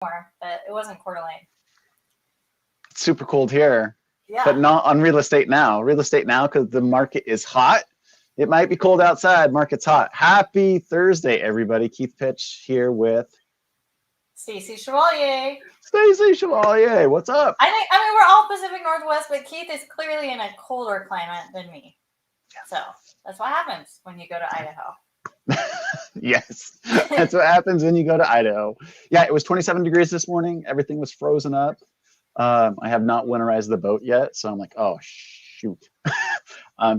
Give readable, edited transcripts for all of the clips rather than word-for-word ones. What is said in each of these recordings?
more, but it wasn't Coeur d'Alene. It's super cold here, Yeah. but not on real estate now. Real estate now, because the market is hot. It might be cold outside. Market's hot. Happy Thursday, everybody. Keith Pitch here with Stacey Chevalier. Stacey Chevalier. What's up? I mean, we're all Pacific Northwest, but Keith is clearly in a colder climate than me. So that's what happens when you go to Idaho. Yes, that's what happens when you go to Idaho. Yeah, it was 27 degrees this morning. Everything was frozen up. I have not winterized the boat yet, so I'm like, oh shoot.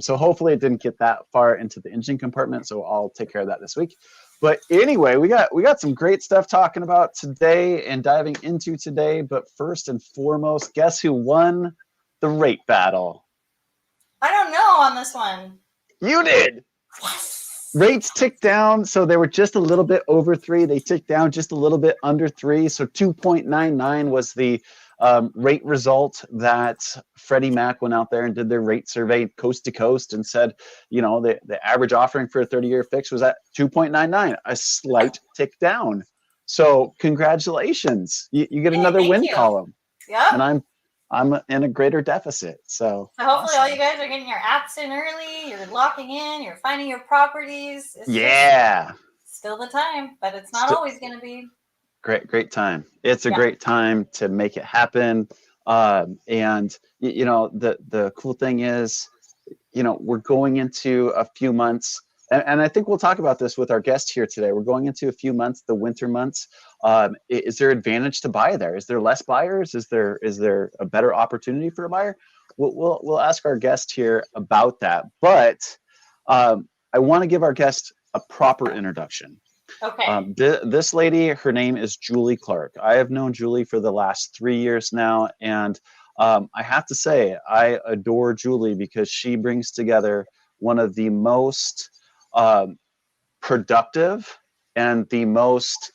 So hopefully it didn't get that far into the engine compartment, so I'll take care of that this week. But anyway, we got some great stuff talking about today and diving into today. But first and foremost, guess who won the rate battle? I don't know on this one. You did. Yes. Rates ticked down, so they were just a little bit over 3. They ticked down just a little bit under 3. So 2.99 was the rate result that Freddie Mac went out there and did their rate survey coast to coast and said, you know, the average offering for a 30-year fix was at 2.99, a slight tick down. So congratulations, you get another win column. Yeah. And I'm in a greater deficit. So hopefully all you guys are getting your apps in early, you're locking in, you're finding your properties. It's still the time, but it's not always going to be. Great time. It's a great time to make it happen. And you know, the cool thing is, you know, we're going into a few months, and I think we'll talk about this with our guest here today. We're going into a few months, the winter months. Is there advantage to buy there? Is there less buyers? Is there a better opportunity for a buyer? We'll ask our guest here about that. But I want to give our guest a proper introduction. Okay. This lady, her name is Julie Clark. I have known Julie for the last 3 years now, and I have to say I adore Julie because she brings together one of the most productive and the most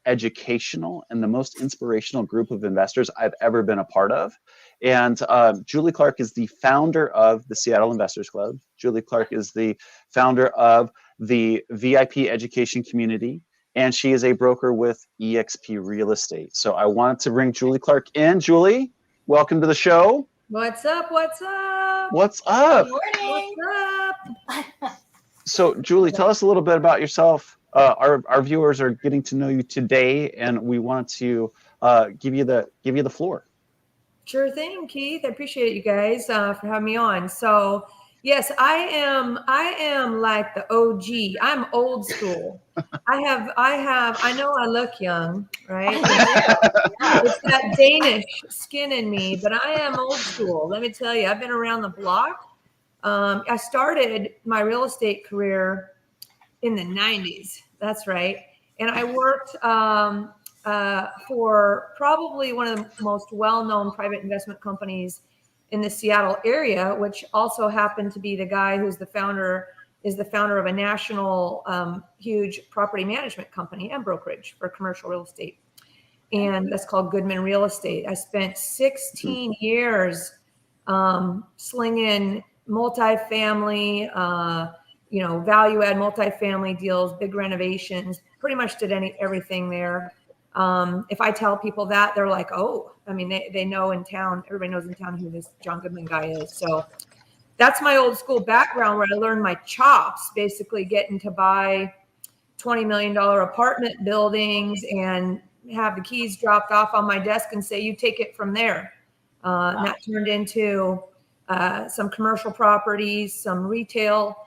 educational and the most inspirational group of investors I've ever been a part of. And Julie Clark is the founder of the Seattle Investors Club. Julie Clark is the founder of the VIP education community, and she is a broker with eXp Real Estate. So I wanted to bring Julie Clark in. Julie, welcome to the show. What's up? What's up? What's up? Good morning. What's up? So Julie, tell us a little bit about yourself. Our viewers are getting to know you today, and we want to give you the floor. Sure thing, Keith. I appreciate you guys for having me on. So yes, I am like the OG. I'm old school. I know I look young, right? It's that Danish skin in me, but I am old school. Let me tell you, I've been around the block. I started my real estate career in the 90s. That's right. And I worked for probably one of the most well-known private investment companies in the Seattle area, which also happened to be the guy who's the founder of a national huge property management company and brokerage for commercial real estate. And that's called Goodman Real Estate. I spent 16 years slinging multifamily, value add multifamily deals, big renovations, pretty much did everything there. If I tell people that, they're like, oh, I mean, they know in town, everybody knows in town who this John Goodman guy is. So that's my old school background where I learned my chops, basically getting to buy $20 million apartment buildings and have the keys dropped off on my desk and say, you take it from there. And that turned into some commercial properties, some retail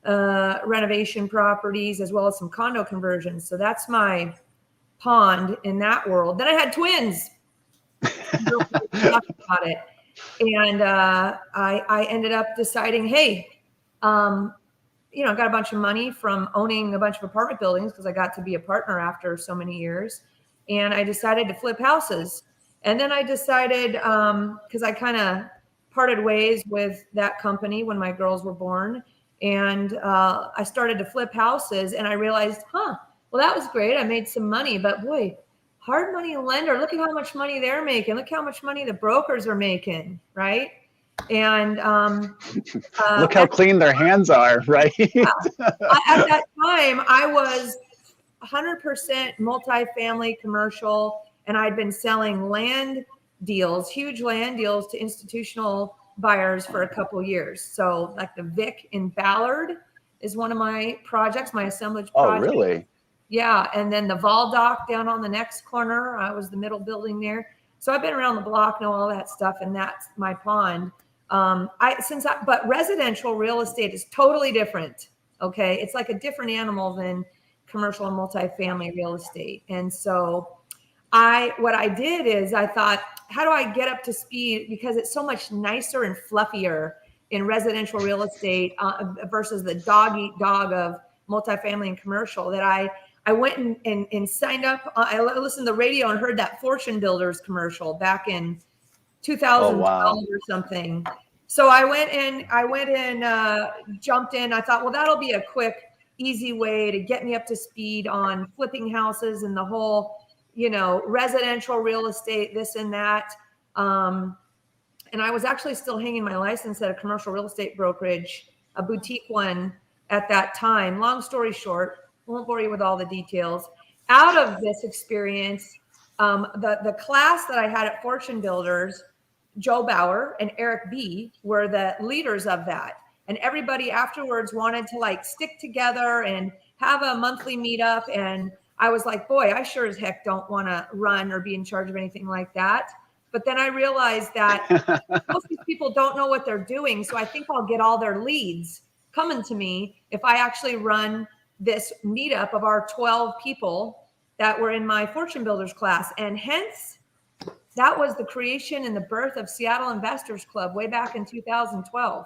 renovation properties, as well as some condo conversions. So that's my pond in that world. Then I had twins. About it. And I ended up deciding, hey, I got a bunch of money from owning a bunch of apartment buildings because I got to be a partner after so many years. And I decided to flip houses. And then I decided, because I kind of parted ways with that company when my girls were born. And I started to flip houses and I realized, well, that was great. I made some money, but boy, hard money lender, look at how much money they're making. Look how much money the brokers are making, right? And look how clean their hands are, right? At that time, I was 100% multifamily commercial. and I'd been selling land deals, huge land deals to institutional buyers for a couple years. So like the Vic in Ballard is one of my projects, my assemblage project. Oh, really? Yeah. And then the Valdock down on the next corner, I was the middle building there. So I've been around the block, know all that stuff, and that's my pond. But residential real estate is totally different. Okay. It's like a different animal than commercial and multifamily real estate. And so what I did is I thought, how do I get up to speed? Because it's so much nicer and fluffier in residential real estate versus the dog eat dog of multifamily and commercial, that I went and signed up. I listened to the radio and heard that Fortune Builders commercial back in 2012 or something. So I went and jumped in. I thought, well, that'll be a quick, easy way to get me up to speed on flipping houses and the whole, residential real estate, this and that. And I was actually still hanging my license at a commercial real estate brokerage, a boutique one at that time. Long story short, won't bore you with all the details. Out of this experience, the class that I had at Fortune Builders, Joe Bauer and Eric B were the leaders of that. And everybody afterwards wanted to stick together and have a monthly meetup. And I was like, boy, I sure as heck don't want to run or be in charge of anything like that. But then I realized that most of these people don't know what they're doing. So I think I'll get all their leads coming to me if I actually run this meetup of our 12 people that were in my Fortune Builders class. And hence, that was the creation and the birth of Seattle Investors Club way back in 2012.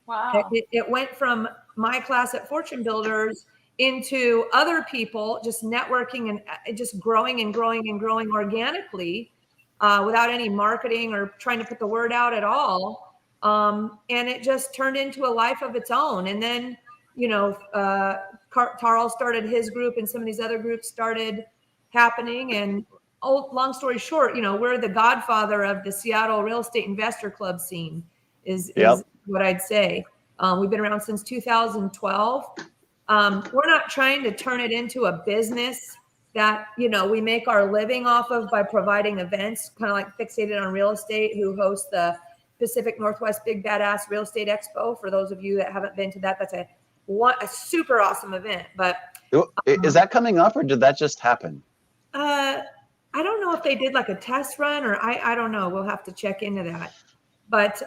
Wow. It went from my class at Fortune Builders into other people just networking and just growing and growing and growing organically without any marketing or trying to put the word out at all. And it just turned into a life of its own. And then, Tarl started his group and some of these other groups started happening. And long story short, we're the godfather of the Seattle Real Estate Investor Club scene is what I'd say. We've been around since 2012. We're not trying to turn it into a business that, we make our living off of by providing events, kind of like Fixated on Real Estate, who hosts the Pacific Northwest Big Badass Real Estate Expo. For those of you that haven't been to that, that's a super awesome event. But is that coming up, or did that just happen? I don't know if they did like a test run, or I don't know. We'll have to check into that. But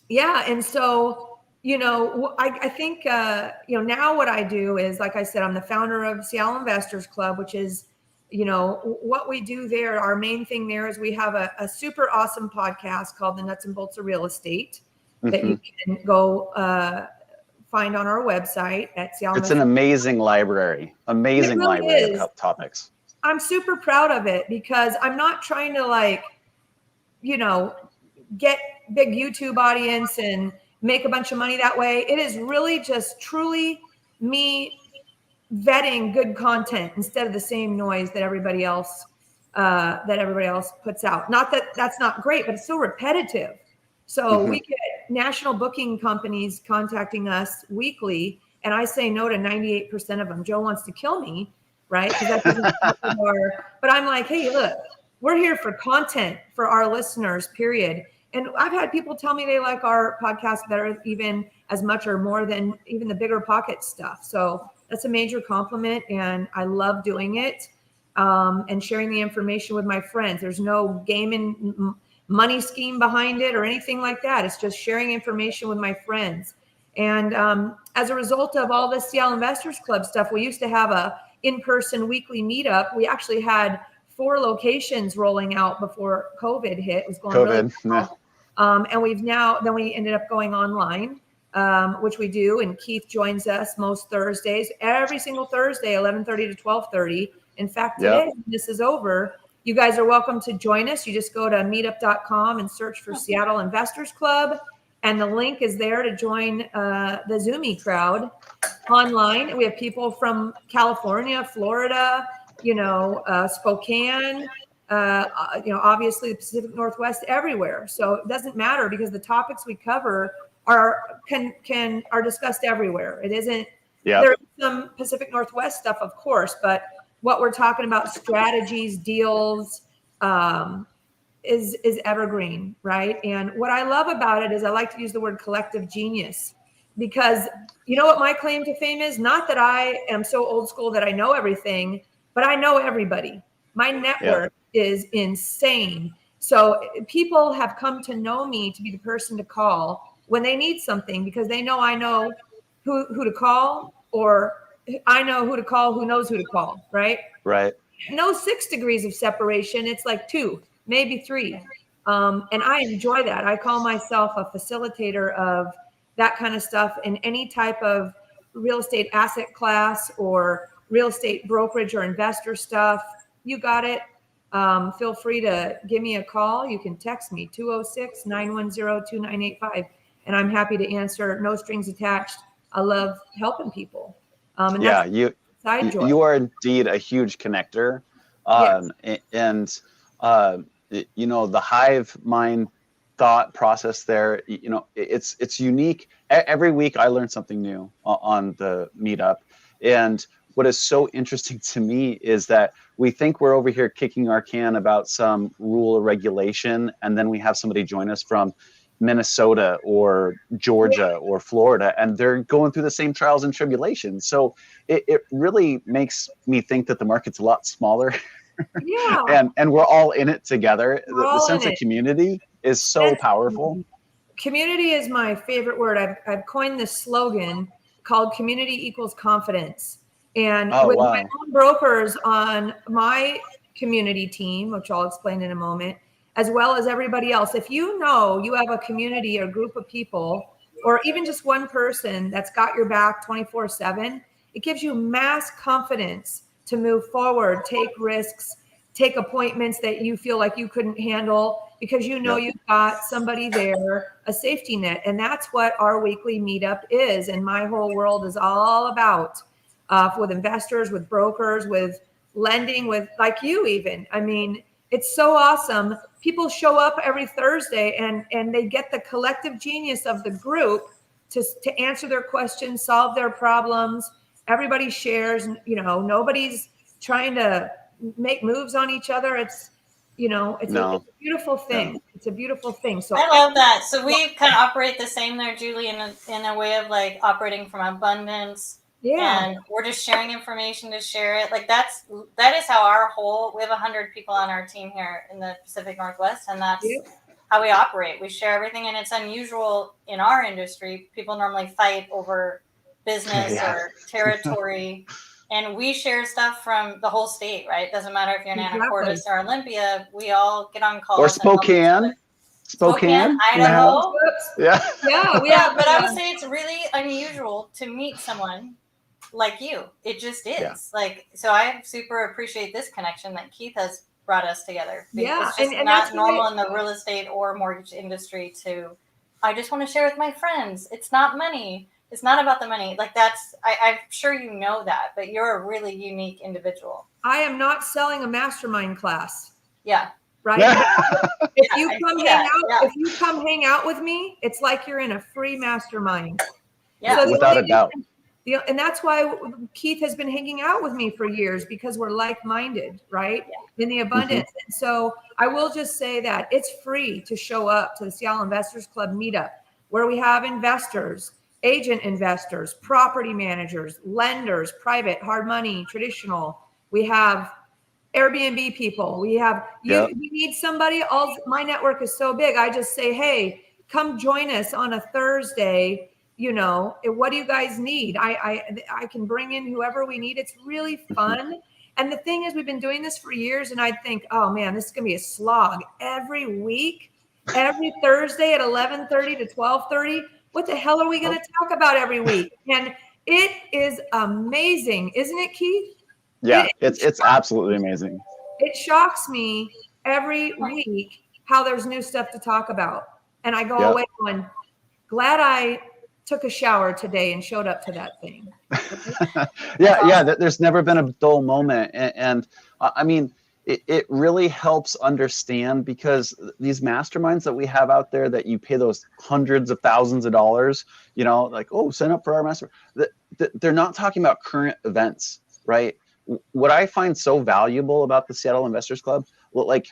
yeah, and so I think now what I do is, like I said, I'm the founder of Seattle Investors Club, which is what we do there. Our main thing there is we have a super awesome podcast called The Nuts and Bolts of Real Estate that you can go find on our website at Seattle. It's an amazing library, library of topics. I'm super proud of it because I'm not trying to get big YouTube audience and make a bunch of money that way. It is really just truly me vetting good content instead of the same noise that everybody else puts out. Not that that's not great, but it's so repetitive. So we get national booking companies contacting us weekly, and I say no to 98% of them. Joe wants to kill me, right? Because that doesn't but I'm like, hey, look, we're here for content for our listeners, period. And I've had people tell me they like our podcast better, even as much or more than even the Bigger Pocket stuff. So that's a major compliment, and I love doing it and sharing the information with my friends. There's no game and money scheme behind it or anything like that. It's just sharing information with my friends. And as a result of all this Seattle Investors Club stuff, we used to have a in-person weekly meetup. We actually had 4 locations rolling out before COVID hit. It was going really well. And we ended up going online, which we do. And Keith joins us most Thursdays, every single Thursday, 11:30 to 12:30. In fact, today, when this is over, you guys are welcome to join us. You just go to meetup.com and search for Seattle Investors Club. And the link is there to join the Zoomy crowd online. We have people from California, Florida, Spokane, obviously the Pacific Northwest, everywhere. So it doesn't matter because the topics we cover are discussed everywhere. It isn't. There's some Pacific Northwest stuff, of course, but what we're talking about, strategies, deals, is evergreen, right? And what I love about it is I like to use the word collective genius, because you know what my claim to fame is? Not that I am so old school that I know everything, but I know everybody. My network is insane. So people have come to know me to be the person to call when they need something, because they know I know who to call, or I know who to call, who knows who to call, right? Right. No 6 degrees of separation. It's like 2, maybe 3. And I enjoy that. I call myself a facilitator of that kind of stuff in any type of real estate asset class or real estate brokerage or investor stuff. You got it. Feel free to give me a call. You can text me 206-910-2985. And I'm happy to answer, no strings attached. I love helping people. And Yeah, that's side joy. you are indeed a huge connector. And you know, the hive mind thought process there, you know, it's unique. Every week I learn something new on the meetup. And what is so interesting to me is that we think we're over here kicking our can about some rule or regulation, and then we have somebody join us from Minnesota or Georgia or Florida, and they're going through the same trials and tribulations. So it really makes me think that the market's a lot smaller. Yeah. and we're all in it together. We're The all sense in of it. community is so powerful. Community is my favorite word. I've coined this slogan called community equals confidence. And with my own brokers on my community team, which I'll explain in a moment, as well as everybody else, if you know you have a community or group of people, or even just one person that's got your back 24/7, it gives you mass confidence to move forward, take risks, take appointments that you feel like you couldn't handle, because you know you've got somebody there, a safety net. And that's what our weekly meetup is. And my whole world is all about with investors, with brokers, with lending, with like you even. I mean, it's so awesome. People show up every Thursday and they get the collective genius of the group to answer their questions, solve their problems. Everybody shares, you know, nobody's trying to make moves on each other. It's, you know, it's a beautiful thing. It's a beautiful thing. So I love that. So we kind of operate the same there, Julie, in a way of like operating from abundance. Yeah. And we're just sharing information to share it. Like that is how we have 100 people on our team here in the Pacific Northwest. And that's how we operate. We share everything. And it's unusual in our industry. People normally fight over business or territory. And we share stuff from the whole state, right? Doesn't matter if you're in Anacortes or Olympia. We all get on calls. Or Spokane, Idaho. Yeah. But I would say it's really unusual to meet someone like you. It just is. Like, so I super appreciate this connection that Keith has brought us together. It's just and not normal in the real estate or mortgage industry I just want to share with my friends. It's not money. It's not about the money. Like I'm sure you know that, but you're a really unique individual. I am not selling a mastermind class. Yeah. Right. If you come hang out with me, it's like you're in a free mastermind. Yeah. So without a doubt. And that's why Keith has been hanging out with me for years, because we're like-minded, right? In the abundance. Mm-hmm. And so I will just say that it's free to show up to the Seattle Investors Club meetup, where we have investors, agent investors, property managers, lenders, private, hard money, traditional. We have Airbnb people. We have we need somebody. My network is so big. I just say, hey, come join us on a Thursday. You know, what do you guys need? I can bring in whoever we need. It's really fun. And the thing is, we've been doing this for years, and I think, oh man, this is gonna be a slog every week, every Thursday at 11:30 to 12:30. What the hell are we gonna talk about every week? And it is amazing, isn't it, Keith? Yeah, it's absolutely amazing. It shocks me every week how there's new stuff to talk about, and I go away going, glad I took a shower today and showed up to that thing. There's never been a dull moment. And I mean, it really helps understand, because these masterminds that we have out there that you pay those hundreds of thousands of dollars, you know, like, oh, sign up for our mastermind. They're not talking about current events, right? what I find so valuable about the Seattle Investors Club, well, like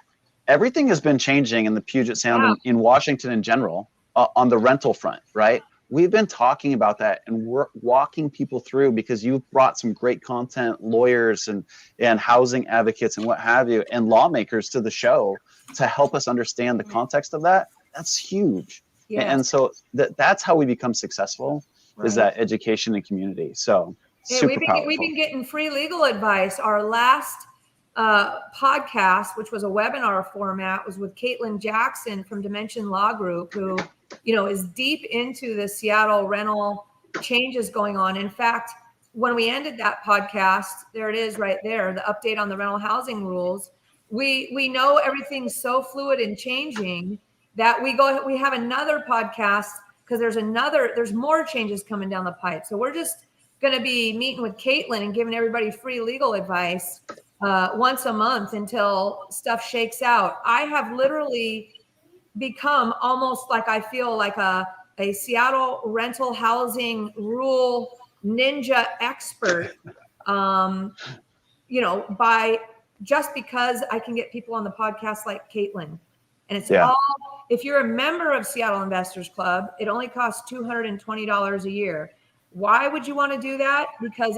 everything has been changing in the Puget Sound and in Washington in general on the rental front, right? We've been talking about that and we're walking people through because you've brought some great content, lawyers and housing advocates and what have you, and lawmakers to the show to help us understand the context of that. That's huge. Yes. And so that's how we become successful, is that education and community. So super powerful. We've been getting free legal advice. Our last podcast, which was a webinar format, was with Caitlin Jackson from Dimension Law Group, who, you know, is deep into the Seattle rental changes going on. In fact, when we ended that podcast, there it is right there, the update on the rental housing rules. We know everything's so fluid and changing that we have another podcast because there's more changes coming down the pipe. So we're just going to be meeting with Caitlin and giving everybody free legal advice once a month until stuff shakes out. I have literally become almost like, I feel like a Seattle rental housing rule ninja expert, you know, just because I can get people on the podcast like Caitlin. And it's all, if you're a member of Seattle Investors Club, it only costs $220 a year. Why would you want to do that? Because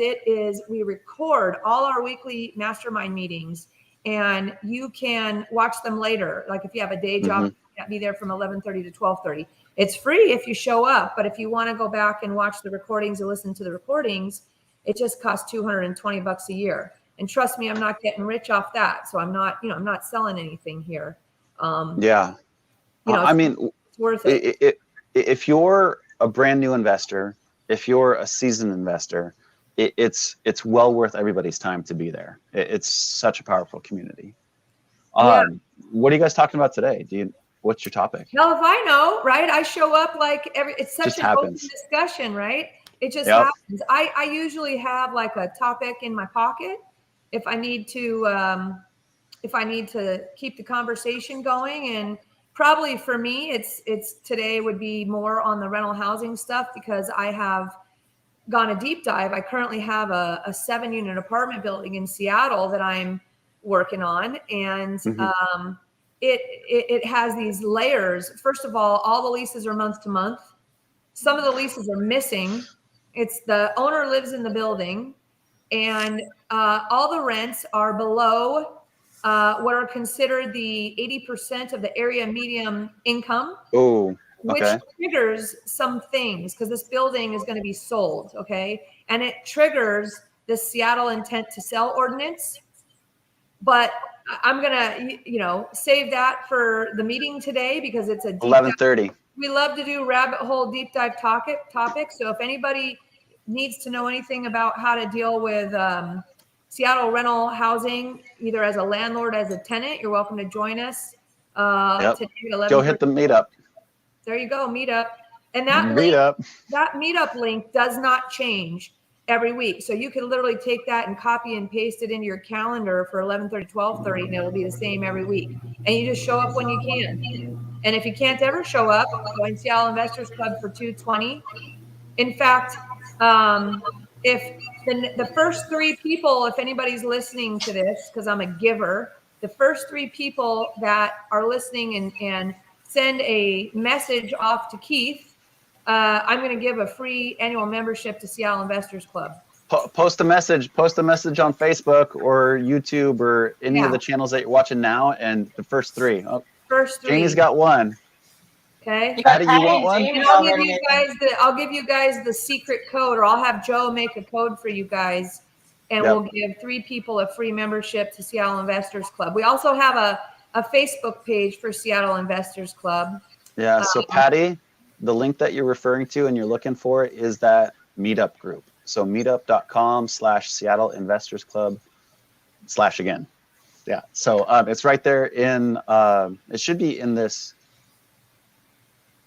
we record all our weekly mastermind meetings and you can watch them later. Like if you have a day job, you can't be there from 11:30 to 12:30. It's free if you show up, but if you want to go back and watch the recordings and listen to the recordings, it just costs $220 a year. And trust me, I'm not getting rich off that. So I'm not selling anything here. I mean, it's worth it. If you're a brand new investor, if you're a seasoned investor, it's well worth everybody's time to be there. It's such a powerful community. What are you guys talking about today? What's your topic? Well, if I know, right? I show up like it's such an open discussion, right? It just happens. I usually have like a topic in my pocket if I need to keep the conversation going. And probably for me, it's today would be more on the rental housing stuff because I have gone a deep dive. I currently have a 7-unit apartment building in Seattle that I'm working on. And it has these layers. First of all the leases are month to month. Some of the leases are missing. It's the owner lives in the building and all the rents are below what are considered the 80% of the area median income. Which triggers some things because this building is going to be sold. Okay. And it triggers the Seattle intent to sell ordinance. But I'm going to, save that for the meeting today because it's a 11:30. We love to do rabbit hole deep dive topic. So if anybody needs to know anything about how to deal with Seattle rental housing, either as a landlord, as a tenant, you're welcome to join us. Today at Go hit the meetup. There you go, meetup. And that meetup link does not change every week. So you can literally take that and copy and paste it into your calendar for 11:30, 12:30, and it'll be the same every week. And you just show up when you can. And if you can't ever show up, join Seattle Investors Club for $220. In fact, if the first 3 people, if anybody's listening to this, because I'm a giver, the first 3 people that are listening and send a message off to Keith, I'm going to give a free annual membership to Seattle Investors Club. Post a message on Facebook or YouTube or any of the channels that you're watching now. And the first 3. First 3. Janie's got one. Okay. Patty, you want one? I'll give you guys the secret code, or I'll have Joe make a code for you guys, and we'll give 3 people a free membership to Seattle Investors Club. We also have a Facebook page for Seattle Investors Club. Yeah. So Patty, the link that you're referring to and you're looking for is that meetup group. So meetup.com/Seattle Investors Club / again. Yeah. So it's right there in, it should be in this.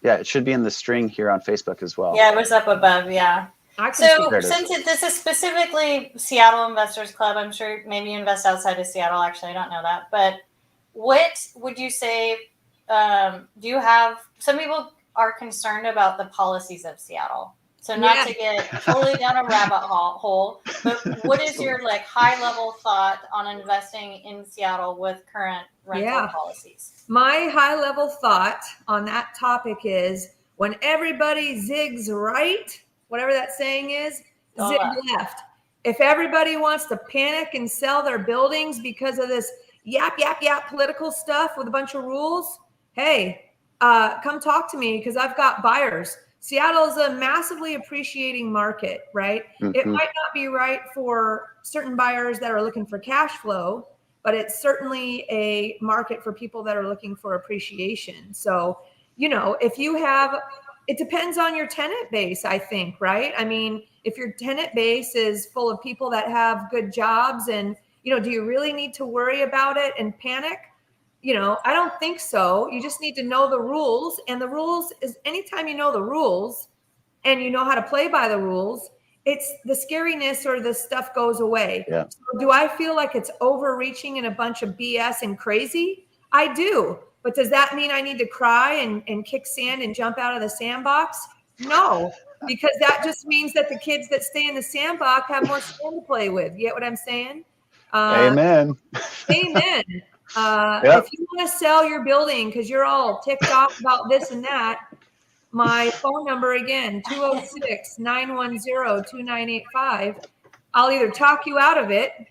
Yeah, it should be in the string here on Facebook as well. Yeah, it was up above. Yeah. So since this is specifically Seattle Investors Club, I'm sure maybe you invest outside of Seattle. Actually, I don't know that. But what would you say, do you have, some people are concerned about the policies of Seattle. So not to get totally down a rabbit hole, but what is your like high level thought on investing in Seattle with current rental policies? My high level thought on that topic is when everybody zigs right, whatever that saying is, zig left. If everybody wants to panic and sell their buildings because of this yap political stuff with a bunch of rules, hey, come talk to me because I've got buyers. Seattle is a massively appreciating market, right? It might not be right for certain buyers that are looking for cash flow, but it's certainly a market for people that are looking for appreciation. So, if you have, it depends on your tenant base, I think, right? I mean, if your tenant base is full of people that have good jobs and, do you really need to worry about it and panic? I don't think so. You just need to know the rules. And the rules is anytime you know the rules and you know how to play by the rules, it's the scariness or the stuff goes away. Yeah. So do I feel like it's overreaching and a bunch of BS and crazy? I do. But does that mean I need to cry and kick sand and jump out of the sandbox? No, because that just means that the kids that stay in the sandbox have more sand to play with. You get what I'm saying? Amen. Amen. If you want to sell your building because you're all ticked off about this and that, my phone number again, 206-910-2985. I'll either talk you out of it,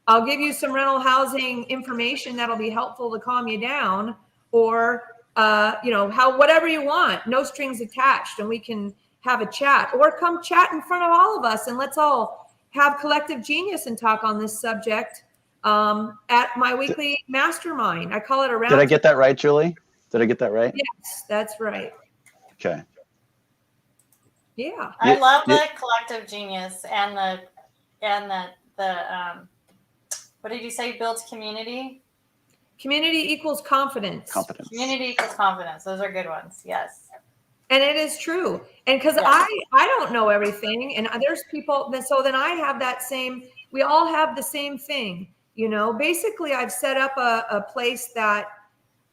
I'll give you some rental housing information that'll be helpful to calm you down, or whatever you want, no strings attached, and we can have a chat, or come chat in front of all of us and let's all have collective genius and talk on this subject. At my weekly mastermind. I call it a round. Did I get that right, Julie? Did I get that right? Yes, that's right. Okay. Yeah. I love the collective genius and the what did you say? Builds community. Community equals confidence. Community equals confidence. Those are good ones. Yes. And it is true. And because I don't know everything, and there's people that, so then I have that same, we all have the same thing. Basically I've set up a place that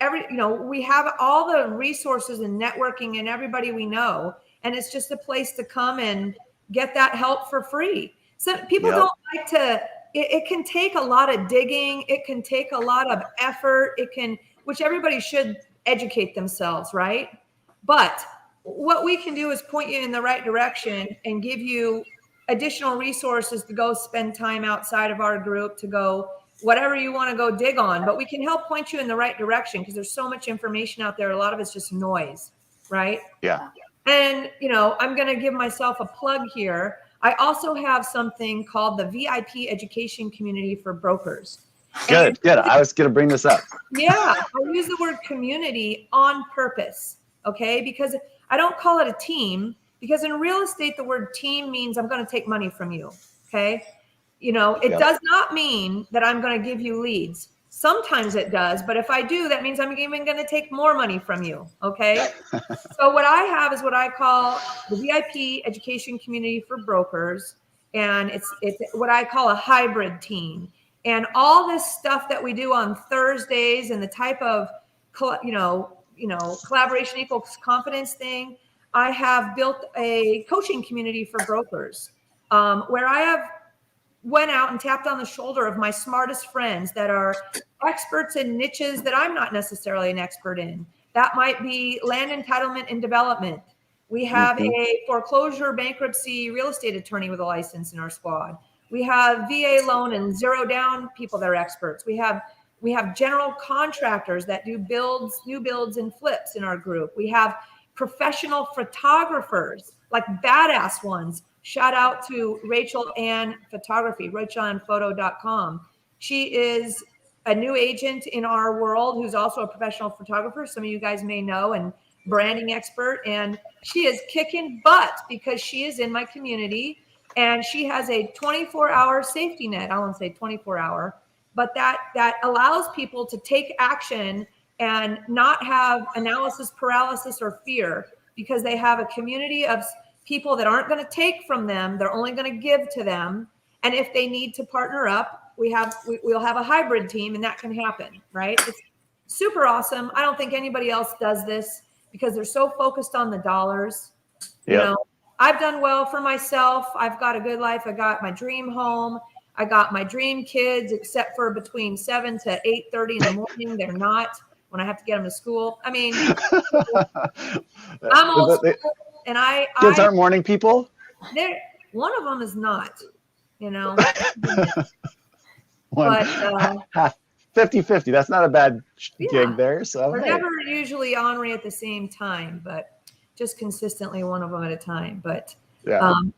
we have all the resources and networking and everybody we know. And it's just a place to come and get that help for free. So people don't like to, it can take a lot of digging. It can take a lot of effort. Which everybody should educate themselves, right? But what we can do is point you in the right direction and give you additional resources to go spend time outside of our group, to go whatever you want to go dig on. But we can help point you in the right direction because there's so much information out there. A lot of it's just noise, right? Yeah. And, I'm going to give myself a plug here. I also have something called the VIP Education Community for Brokers. Good. I was going to bring this up. Yeah. I use the word community on purpose. Okay. Because I don't call it a team. Because in real estate, the word team means I'm going to take money from you. Okay. It does not mean that I'm going to give you leads. Sometimes it does. But if I do, that means I'm even going to take more money from you. Okay. So what I have is what I call the VIP Education Community for Brokers. And it's what I call a hybrid team. And all this stuff that we do on Thursdays and the type of, collaboration equals confidence thing, I have built a coaching community for brokers where I have went out and tapped on the shoulder of my smartest friends that are experts in niches that I'm not necessarily an expert in. That might be land entitlement and development. We have a foreclosure, bankruptcy, real estate attorney with a license in our squad. We have VA loan and zero down people that are experts. We have general contractors that do new builds and flips in our group. We have professional photographers, like badass ones. Shout out to Rachel Ann Photography, RachelAnnPhoto.com. She is a new agent in our world who's also a professional photographer. Some of you guys may know, and branding expert. And she is kicking butt because she is in my community and she has a 24-hour safety net. I won't say 24-hour, but that allows people to take action and not have analysis paralysis or fear because they have a community of people that aren't going to take from them. They're only going to give to them. And if they need to partner up, we'll have a hybrid team and that can happen, right? It's super awesome. I don't think anybody else does this because they're so focused on the dollars. You know, I've done well for myself. I've got a good life. I got my dream home. I got my dream kids, except for between 7 to 8:30 in the morning. They're not when I have to get them to school. I mean, I'm old school, and kids aren't morning people. One of them is not, you know. But 50-50. That's not a bad gig there. So we're never usually ornery at the same time, but just consistently one of them at a time. But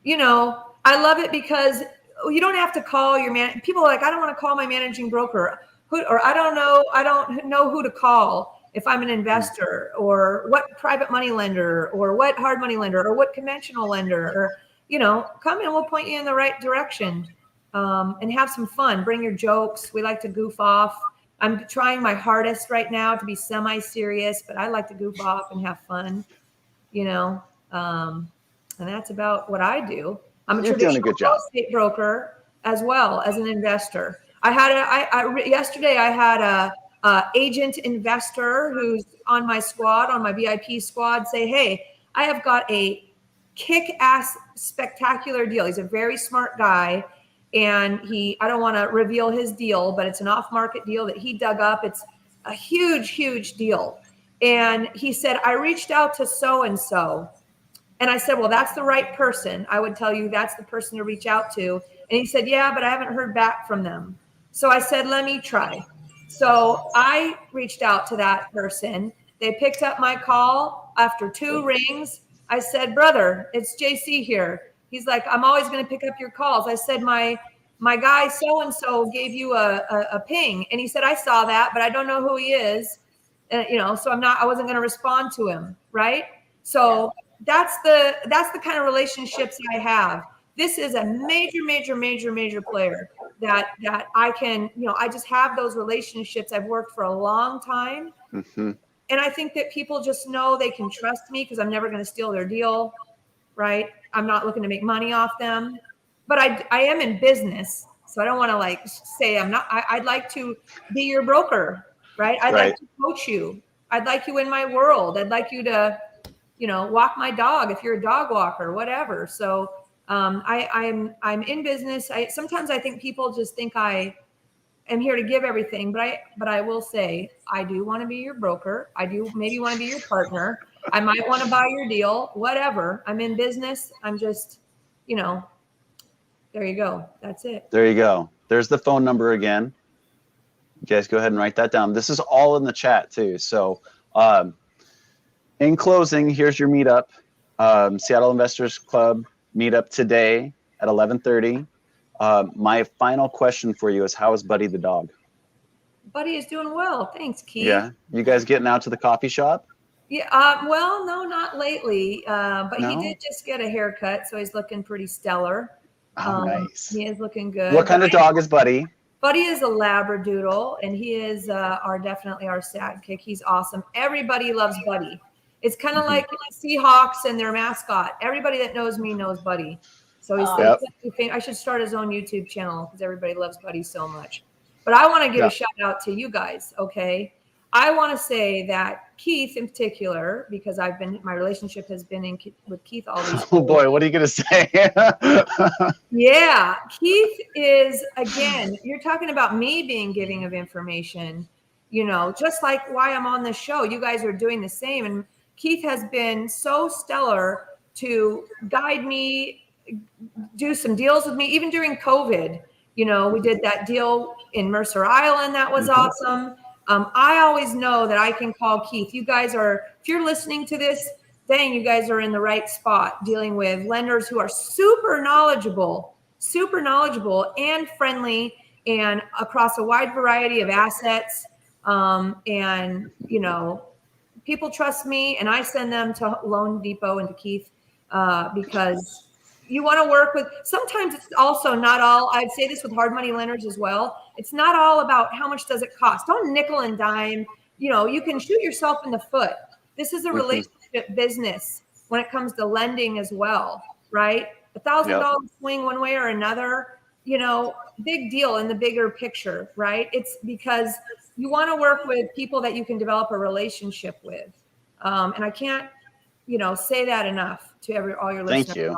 you know, I love it because you don't have to call your man. People are like, I don't want to call my managing broker, or I don't know who to call if I'm an investor, or what private money lender, or what hard money lender, or what conventional lender, or, you know, come in, we'll point you in the right direction, and have some fun. Bring your jokes. We like to goof off. I'm trying my hardest right now to be semi-serious, but I like to goof off and have fun, you know. And that's about what I do. I'm a traditional real estate broker as well as an investor. Yesterday I had a agent investor who's on my squad, on my VIP squad, say, hey, I have got a kick-ass spectacular deal. He's a very smart guy. And I don't want to reveal his deal, but it's an off-market deal that he dug up. It's a huge, huge deal. And he said, I reached out to so-and-so. And I said, well, that's the right person. I would tell you that's the person to reach out to. And he said, yeah, but I haven't heard back from them. So I said, let me try. So I reached out to that person. They picked up my call after 2 rings. I said, brother, it's JC here. He's like, I'm always going to pick up your calls. I said, my guy so-and-so gave you a ping. And he said, I saw that, but I don't know who he is. You know, so I wasn't going to respond to him. Right. So that's the kind of relationships I have. This is a major, major, major, major player that I can, you know, I just have those relationships. I've worked for a long time. Mm-hmm. And I think that people just know they can trust me because I'm never going to steal their deal. Right. I'm not looking to make money off them, but I am in business. So I don't want to like say I'm not, I'd like to be your broker, right? I'd like to coach you. I'd like you in my world. I'd like you to, you know, walk my dog if you're a dog walker, whatever. So I'm in business. Sometimes I think people just think I am here to give everything, but I will say I do want to be your broker. I do maybe want to be your partner. I might want to buy your deal, whatever. I'm in business. I'm just, you know, there you go. That's it. There you go. There's the phone number again. You guys go ahead and write that down. This is all in the chat too. So in closing, here's your meetup. Seattle Investors Club meetup today at 11:30. My final question for you is, how is Buddy the dog? Buddy is doing well. Thanks, Keith. Yeah. You guys getting out to the coffee shop? Yeah. Well, no, not lately. But he did just get a haircut, so he's looking pretty stellar. Oh, nice. He is looking good. What kind of dog is Buddy? Buddy is a Labradoodle, and he is definitely our sidekick. He's awesome. Everybody loves Buddy. It's kind of like Seahawks and their mascot. Everybody that knows me knows Buddy. So he's I should start his own YouTube channel because everybody loves Buddy so much. But I want to give a shout out to you guys, okay? I want to say that Keith in particular, because my relationship has been with Keith all these years. Oh boy, what are you going to say? Yeah, Keith is, again, you're talking about me being giving of information, you know, just like why I'm on this show. You guys are doing the same. And Keith has been so stellar to guide me, do some deals with me, even during COVID. You know, we did that deal in Mercer Island. That was awesome. I always know that I can call Keith. You guys are, if you're listening to this, dang, you guys are in the right spot dealing with lenders who are super knowledgeable and friendly and across a wide variety of assets. And, you know, people trust me, and I send them to Loan Depot and to Keith because you want to work with, sometimes it's also not all, I'd say this with hard money lenders as well. It's not all about how much does it cost. Don't nickel and dime. You know, you can shoot yourself in the foot. This is a relationship business when it comes to lending as well, right? $1,000 swing one way or another, you know, big deal in the bigger picture, right? It's because you want to work with people that you can develop a relationship with. And I can't say that enough to all your listeners. Thank you.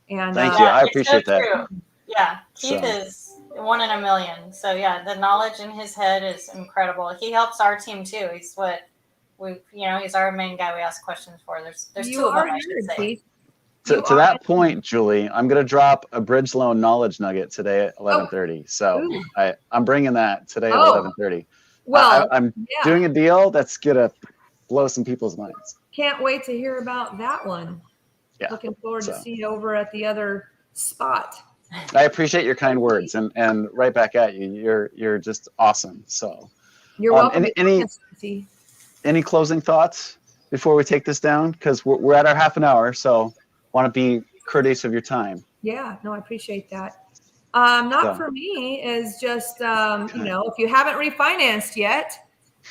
And thank you. I it's appreciate so that. true. Yeah, Keith So. is 1 in a million. So yeah, the knowledge in his head is incredible. He helps our team too. He's what he's our main guy we ask questions for. There's two of them, I should say. To that point, Julie, I'm going to drop a bridge loan knowledge nugget today at 11:30. So I'm bringing that today at 11:30. Well, I'm doing a deal that's going to blow some people's minds. Can't wait to hear about that one. Yeah. Looking forward to see you over at the other spot. I appreciate your kind words and right back at you. You're just awesome. So you're welcome. Any closing thoughts before we take this down? Because we're at our half an hour, so want to be courteous of your time. Yeah, no, I appreciate that. For me is just if you haven't refinanced yet,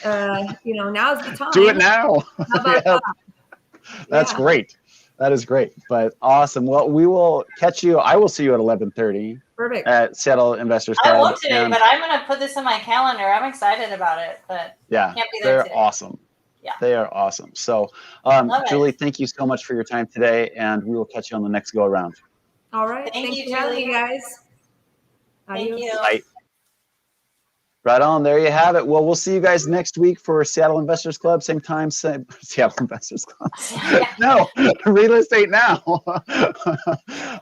now's the time. Do it now. How about that? That's great. That is great. But awesome. Well, we will catch you. I will see you at 11:30. Perfect. At Seattle Investors Club. I won't today, but I'm going to put this in my calendar. I'm excited about it, but can't be there today. They're awesome. Yeah, they are awesome. So, Julie, thank you so much for your time today, and we will catch you on the next go around. All right. Thank you, Julie. Guys. Thank you. Bye. Right on. There you have it. Well, we'll see you guys next week for Seattle Investors Club. Same time, same Seattle Investors Club. No, Real Estate Now.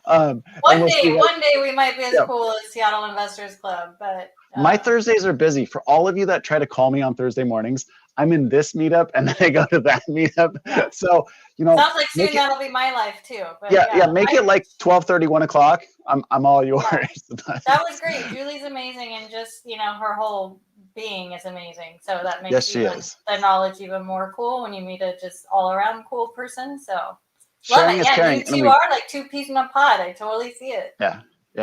One day we might be as cool as Seattle Investors Club, but my Thursdays are busy. For all of you that try to call me on Thursday mornings, I'm in this meetup and then I go to that meetup. So, sounds like soon that'll be my life too. But make it like 12:30, 1 o'clock. I'm all yours. That was great. Julie's amazing, and just her whole being is amazing. So that makes the knowledge even more cool when you meet a just all around cool person. So sharing is caring. You two are like two peas in a pod. I totally see it. Yeah,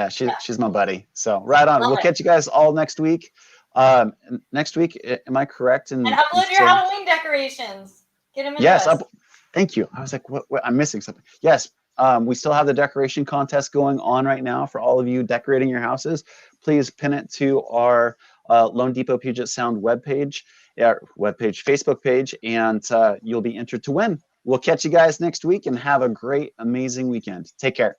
she's my buddy. So right on. We'll catch you guys all next week. Next week, am I correct? And upload your Halloween decorations. Get them in. Yes, thank you. I was like, what? I'm missing something. Yes, we still have the decoration contest going on right now for all of you decorating your houses. Please pin it to our Loan Depot Puget Sound Facebook page, and you'll be entered to win. We'll catch you guys next week and have a great, amazing weekend. Take care.